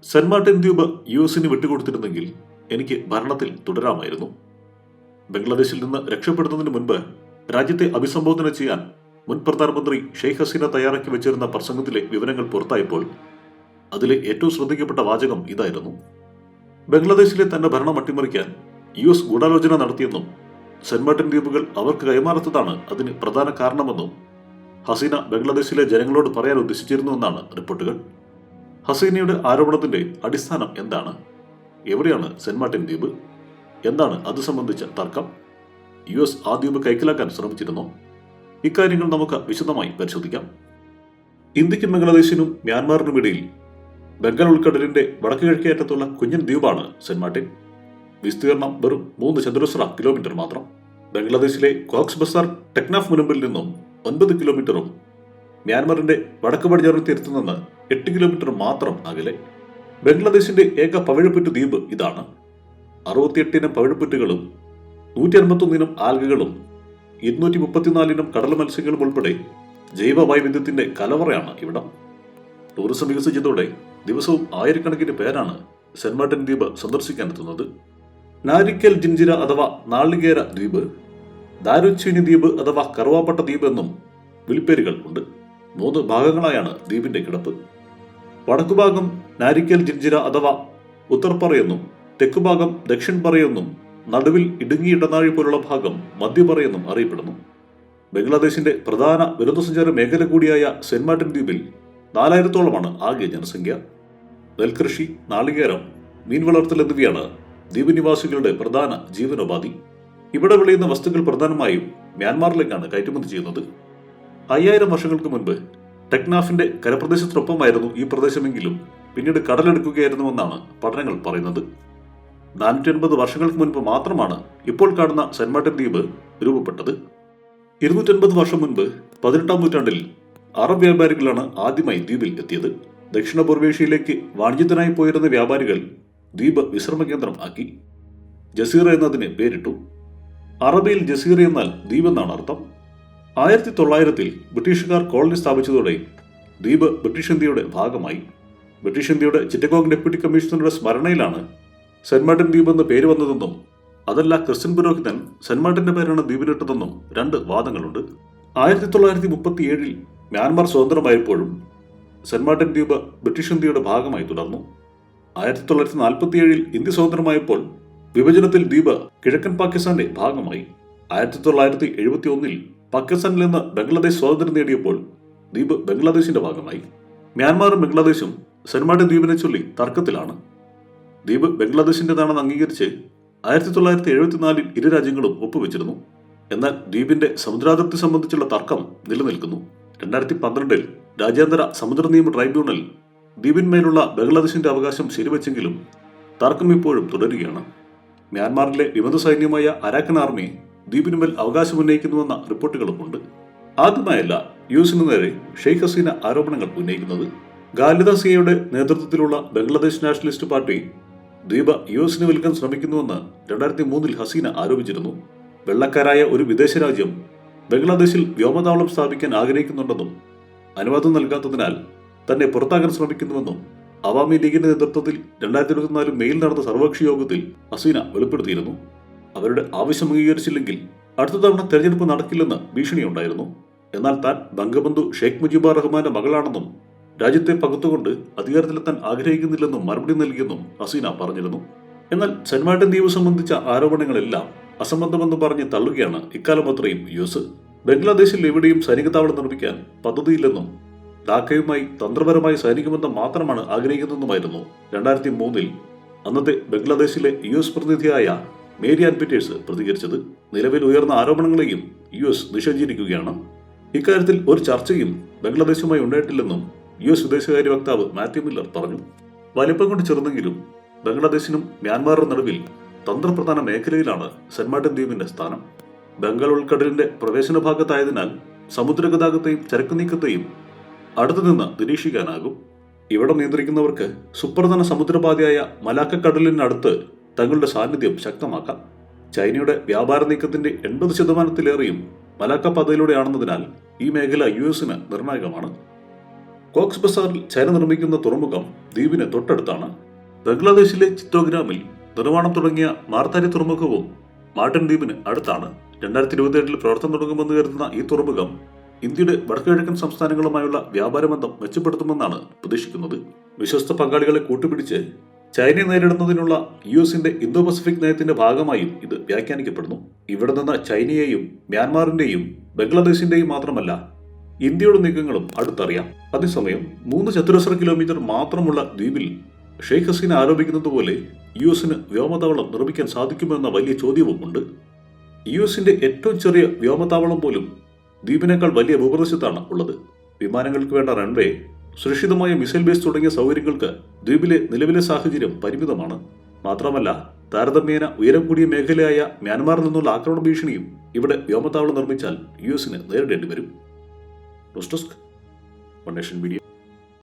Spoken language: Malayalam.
സെന്റ് മാർട്ടിൻ ദ്വീപ് യുഎസിന് വിട്ടുകൊടുത്തിരുന്നെങ്കിൽ എനിക്ക് ഭരണത്തിൽ തുടരാമായിരുന്നു. ബംഗ്ലാദേശിൽ നിന്ന് രക്ഷപ്പെടുന്നതിന് മുൻപ് രാജ്യത്തെ അഭിസംബോധന ചെയ്യാൻ മുൻ പ്രധാനമന്ത്രി ഷെയ്ഖ് ഹസീന തയ്യാറാക്കി വെച്ചിരുന്ന പ്രസംഗത്തിലെ വിവരങ്ങൾ പുറത്തായപ്പോൾ അതിലെ ഏറ്റവും ശ്രദ്ധിക്കപ്പെട്ട വാചകം ഇതായിരുന്നു: ബംഗ്ലാദേശിലെ തന്റെ ഭരണം അട്ടിമറിക്കാൻ US ഗൂഢാലോചന നടത്തിയെന്നും സെന്റ് മാർട്ടിൻ ദ്വീപുകൾ അവർക്ക് കൈമാറാത്തതാണ് അതിന് പ്രധാന കാരണമെന്നും ഹസീന ബംഗ്ലാദേശിലെ ജനങ്ങളോട് പറയാൻ ഉദ്ദേശിച്ചിരുന്നുവെന്നാണ് റിപ്പോർട്ടുകൾ. ഹസീനയുടെ ആരോപണത്തിന്റെ അടിസ്ഥാനം എന്താണ്? എവിടെയാണ് സെന്റ് മാർട്ടിൻ ദ്വീപ്? എന്താണ് അത് സംബന്ധിച്ച തർക്കം? US ആ ദ്വീപ് കൈക്കലാക്കാൻ ശ്രമിച്ചിരുന്നോ? ഇക്കാര്യങ്ങൾ നമുക്ക് വിശദമായി പരിശോധിക്കാം. ഇന്ത്യക്കും ബംഗ്ലാദേശിനും മ്യാൻമാറിനും ഇടയിൽ ബംഗാൾ ഉൾക്കടലിന്റെ വടക്ക് കിഴക്കേറ്റത്തുള്ള കുഞ്ഞൻ ദ്വീപാണ് സെന്റ് മാർട്ടിൻ. വിസ്തീർണം വെറും 3 ചതുരശ്ര കിലോമീറ്റർ മാത്രം. ബംഗ്ലാദേശിലെ കോക്സ് ബസാർ ടെക്നാഫ് മുനമ്പിൽ നിന്നും 9 കിലോമീറ്ററും മ്യാൻമാറിന്റെ വടക്ക് പടിഞ്ഞാറൻ തീരത്തു നിന്ന് 8 കിലോമീറ്റർ മാത്രം അകലെ. ബംഗ്ലാദേശിന്റെ ഏക പവിഴപ്പുറ്റ് ദ്വീപ് ഇതാണ്. 68 ഇനം പവിഴപ്പുറ്റുകളും 151 ഇനം ആൽഗകളും 234 ഇനം കടൽ മത്സ്യങ്ങളും ഉൾപ്പെടെ ജൈവ വൈവിധ്യത്തിന്റെ കലവറയാണ് ഇവിടം. ടൂറിസം വികസിച്ചതോടെ ദിവസവും ആയിരക്കണക്കിന് പേരാണ് സെന്റ് മാർട്ടിൻ ദ്വീപ് സന്ദർശിക്കാനെത്തുന്നത്. നാരിക്കൽ ജിഞ്ചിര അഥവാ നാളികേര ദ്വീപ്, ദാരുച്ചീനി ദ്വീപ് അഥവാ കറുവാപ്പട്ട ദ്വീപ് എന്നും വിളിപ്പേരുകൾ ഉണ്ട്. 3 ഭാഗങ്ങളായാണ് ദ്വീപിന്റെ കിടപ്പ്. വടക്കുഭാഗം നാരിക്കൽ ജിഞ്ചിര അഥവാ ഉത്തർപ്പറയെന്നും, തെക്കുഭാഗം ദക്ഷിൺ പറയെന്നും, നടുവിൽ ഇടുങ്ങി ഇടനാഴി പോലുള്ള ഭാഗം മധ്യപറയെന്നും അറിയപ്പെടുന്നു. ബംഗ്ലാദേശിന്റെ പ്രധാന വിനോദസഞ്ചാര മേഖല കൂടിയായ സെന്റ് മാർട്ടിൻ ദ്വീപിൽ 4000-ഓളമാണ് ആകെ ജനസംഖ്യ. നെൽകൃഷി, നാളികേരം, മീൻ വളർത്തൽ എന്നിവയാണ് ദ്വീപ് നിവാസികളുടെ പ്രധാന ജീവനോപാധി. ഇവിടെ വിളയുന്ന വസ്തുക്കൾ പ്രധാനമായും മ്യാൻമാറിലേക്കാണ് കയറ്റുമതി ചെയ്യുന്നത്. 5000 വർഷങ്ങൾക്ക് മുൻപ് ടെക്നാഫിന്റെ കരപ്രദേശത്തിനൊപ്പമായിരുന്നു ഈ പ്രദേശമെങ്കിലും പിന്നീട് കടലെടുക്കുകയായിരുന്നുവെന്നാണ് പഠനങ്ങൾ പറയുന്നത്. 450 വർഷങ്ങൾക്ക് മുൻപ് മാത്രമാണ് ഇപ്പോൾ കാണുന്ന സെന്റ് മാർട്ടിൻ ദ്വീപ് രൂപപ്പെട്ടത്. 250 വർഷം മുൻപ് 18-ാം നൂറ്റാണ്ടിൽ അറബ് വ്യാപാരികളാണ് ആദ്യമായി ദ്വീപിൽ എത്തിയത്. ദക്ഷിണ പൂർവേഷ്യയിലേക്ക് വാണിജ്യത്തിനായി പോയിരുന്ന വ്യാപാരികൾ ദ്വീപ് വിശ്രമ കേന്ദ്രം ആക്കി. ജസീറ എന്നതിന് പേരിട്ടു. അറബിയിൽ ജസീറ എന്നാൽ ദ്വീപ് എന്നാണ് അർത്ഥം. 1900-ൽ ബ്രിട്ടീഷുകാർ കോളനി സ്ഥാപിച്ചതോടെ ദ്വീപ് ബ്രിട്ടീഷ് ഇന്ത്യയുടെ ഭാഗമായി. ബ്രിട്ടീഷ് ഇന്ത്യയുടെ ചിറ്റഗോങ് ഡെപ്യൂട്ടി കമ്മീഷണറുടെ സ്മരണയിലാണ് സെന്റ് മാർട്ടിൻ ദ്വീപ് എന്ന് പേര് വന്നതെന്നും അതല്ല ക്രിസ്ത്യൻ പുരോഹിതൻ സെന്റ് മാർട്ടിന്റെ പേരാണ് ദ്വീപിനിട്ടതെന്നും 2 വാദങ്ങളുണ്ട്. 1937-ൽ മ്യാൻമാർ സ്വതന്ത്രമായപ്പോഴും സെന്റ് മാർട്ടിൻ ദ്വീപ് ബ്രിട്ടീഷ് ഇന്ത്യയുടെ ഭാഗമായി തുടർന്നു. 1947-ൽ ഇന്ത്യ സ്വതന്ത്രമായപ്പോൾ വിഭജനത്തിൽ ദ്വീപ് കിഴക്കൻ പാകിസ്ഥാന്റെ ഭാഗമായി. 1971-ൽ പാകിസ്ഥാനിൽ നിന്ന് ബംഗ്ലാദേശ് സ്വാതന്ത്ര്യം നേടിയപ്പോൾ ദ്വീപ് ബംഗ്ലാദേശിന്റെ ഭാഗമായി. മ്യാൻമാറും ബംഗ്ലാദേശും സെന്റ് മാർട്ടിൻ ദ്വീപിനെ ചൊല്ലി തർക്കത്തിലാണ്. ദ്വീപ് ബംഗ്ലാദേശിന്റേതാണെന്ന് അംഗീകരിച്ച് 1974-ൽ ഇരു രാജ്യങ്ങളും ഒപ്പുവെച്ചിരുന്നു. എന്നാൽ ദ്വീപിന്റെ സമുദ്രാതിർത്തി സംബന്ധിച്ചുള്ള തർക്കം നിലനിൽക്കുന്നു. 2012-ൽ രാജ്യാന്തര സമുദ്ര നിയമ ട്രൈബ്യൂണൽ ദ്വീപിന്മേലുള്ള ബംഗ്ലാദേശിന്റെ അവകാശം ശരിവെച്ചെങ്കിലും തർക്കം ഇപ്പോഴും തുടരുകയാണ്. മ്യാൻമാറിലെ വിമത സൈന്യമായ അരാക്കൻ ആർമി ദ്വീപിനുമേൽ അവകാശം ഉന്നയിക്കുന്നുവെന്ന റിപ്പോർട്ടുകളും ഉണ്ട്. ആദ്യമായല്ല യുഎസിന് നേരെ ഷെയ്ഖ് ഹസീന ആരോപണങ്ങൾ ഉന്നയിക്കുന്നത്. ഖാലിദ സിയയുടെ നേതൃത്വത്തിലുള്ള ബംഗ്ലാദേശ് നാഷണലിസ്റ്റ് പാർട്ടി ദ്വീപ് യുഎസിന് വിൽക്കാൻ ശ്രമിക്കുന്നുവെന്ന് 2003-ൽ ഹസീന ആരോപിച്ചിരുന്നു. വെള്ളക്കാരായ ഒരു വിദേശ രാജ്യം ബംഗ്ലാദേശിൽ വ്യോമതാവളം സ്ഥാപിക്കാൻ ആഗ്രഹിക്കുന്നുണ്ടെന്നും അനുവാദം നൽകാത്തതിനാൽ തന്നെ പുറത്താക്കാൻ ശ്രമിക്കുന്നുവെന്നും അവാമി ലീഗിന്റെ നേതൃത്വത്തിൽ 2024 മെയിൽ നടന്ന സർവകക്ഷി യോഗത്തിൽ ഹസീന വെളിപ്പെടുത്തിയിരുന്നു. അവരുടെ ആവശ്യം അംഗീകരിച്ചില്ലെങ്കിൽ അടുത്ത തവണ തെരഞ്ഞെടുപ്പ് നടക്കില്ലെന്ന് ഭീഷണിയുണ്ടായിരുന്നു. എന്നാൽ താൻ ബംഗബന്ധു ഷെയ്ഖ് മുജിബുർ റഹ്മാന്റെ മകളാണെന്നും രാജ്യത്തെ പകുത്തുകൊണ്ട് അധികാരത്തിലെത്താൻ ആഗ്രഹിക്കുന്നില്ലെന്നും മറുപടി നൽകിയെന്നും ഹസീന പറഞ്ഞിരുന്നു. എന്നാൽ സെന്റ് മാർട്ടിൻ ദ്വീപ് സംബന്ധിച്ച ആരോപണങ്ങളെല്ലാം അസംബന്ധമെന്ന് പറഞ്ഞ് തള്ളുകയാണ് ഇക്കാലം അത്രയും US. ബംഗ്ലാദേശിൽ എവിടെയും സൈനിക താവളം നിർമ്മിക്കാൻ പദ്ധതിയില്ലെന്നും ധാക്കയുമായി തന്ത്രപരമായി സൈനിക ബന്ധം മാത്രമാണ് ആഗ്രഹിക്കുന്നതെന്നുമായിരുന്നു 2003-ൽ അന്നത്തെ ബംഗ്ലാദേശിലെ US പ്രതിനിധിയായ മേരി ആൻ പീറ്റേഴ്സ് പ്രതികരിച്ചത്. നിലവിൽ ഉയർന്ന ആരോപണങ്ങളെയും US നിഷേധിച്ചിരിക്കുകയാണ്. ഇക്കാര്യത്തിൽ ഒരു ചർച്ചയും ബംഗ്ലാദേശുമായി ഉണ്ടായിട്ടില്ലെന്നും US വിദേശകാര്യ വക്താവ് മാത്യു മില്ലർ പറഞ്ഞു. വലിപ്പം കൊണ്ട് ചെറുതെങ്കിലും ബംഗ്ലാദേശിനും മ്യാൻമാറിനും നടുവിൽ തന്ത്രപ്രധാന മേഖലയിലാണ് സെന്റ് മാർട്ടിൻ ദ്വീപിന്റെ സ്ഥാനം. ബംഗാൾ ഉൾക്കടലിന്റെ പ്രവേശന ഭാഗത്തായതിനാൽ സമുദ്ര ഗതാഗതത്തെയും ചരക്ക് നീക്കത്തെയും അടുത്തുനിന്ന് നിരീക്ഷിക്കാനാകും. ഇവിടെ നിയന്ത്രിക്കുന്നവർക്ക് സുപ്രധാന സമുദ്രപാതയായ മലാക്ക കടലിനടുത്ത് തങ്ങളുടെ സാന്നിധ്യം ശക്തമാക്കാം. ചൈനയുടെ വ്യാപാര നീക്കത്തിന്റെ 80%-ലേറെയും മലാക്ക പാതയിലൂടെയാണെന്നതിനാൽ ഈ മേഖല US-ന് നിർണായകമാണ്. കോക്സ് ബസാറിൽ ചൈന നിർമ്മിക്കുന്ന തുറമുഖം ദ്വീപിന് തൊട്ടടുത്താണ്. ബംഗ്ലാദേശിലെ ചിത്തോഗ്രാമിൽ നിർമ്മാണം തുടങ്ങിയ മാർത്താരി തുറമുഖവും മാർട്ടിൻ ദ്വീപിന് അടുത്താണ്. 2027 പ്രവർത്തനം തുടങ്ങുമെന്ന് കരുതുന്ന ഈ തുറമുഖം ഇന്ത്യയുടെ വടക്കുകിഴക്കൻ സംസ്ഥാനങ്ങളുമായുള്ള വ്യാപാര ബന്ധം മെച്ചപ്പെടുത്തുമെന്നാണ് പ്രതീക്ഷിക്കുന്നത്. വിശ്വസ്ത പങ്കാളികളെ കൂട്ടുപിടിച്ച് ചൈനയെ നേരിടുന്നതിനുള്ള യുഎസിന്റെ ഇന്തോ പസഫിക് നയത്തിന്റെ ഭാഗമായും ഇത് വ്യാഖ്യാനിക്കപ്പെടുന്നു. ഇവിടെ നിന്ന് ചൈനയെയും മ്യാൻമാറിന്റെയും ബംഗ്ലാദേശിന്റെയും മാത്രമല്ല ഇന്ത്യയുടെ നീക്കങ്ങളും അടുത്തറിയാം. അതേസമയം 3 ചതുരശ്ര കിലോമീറ്റർ മാത്രമുള്ള ദ്വീപിൽ ഷെയ്ഖ് ഹസീന ആരോപിക്കുന്നത് പോലെ യുഎസിന് വ്യോമതാവളം നിർമ്മിക്കാൻ സാധിക്കുമെന്ന വലിയ ചോദ്യവുമുണ്ട്. യുഎസിന്റെ ഏറ്റവും ചെറിയ വ്യോമതാവളം പോലും ദ്വീപിനേക്കാൾ വലിയ ഭൂപ്രദേശത്താണ് ഉള്ളത്. വിമാനങ്ങൾക്ക് വേണ്ട റൺവേ, സുരക്ഷിതമായ മിസൈൽ ബേസ് തുടങ്ങിയ സൗകര്യങ്ങൾക്ക് ദ്വീപിലെ നിലവിലെ സാഹചര്യം പരിമിതമാണ്. മാത്രമല്ല താരതമ്യേന ഉയരം കൂടിയ മേഖലയായ മ്യാൻമാറിൽ നിന്നുള്ള ആക്രമണ ഭീഷണിയും ഇവിടെ വ്യോമതാവളം നിർമ്മിച്ചാൽ യുഎസിന് നേരിടേണ്ടി വരും. News desk, one nation media.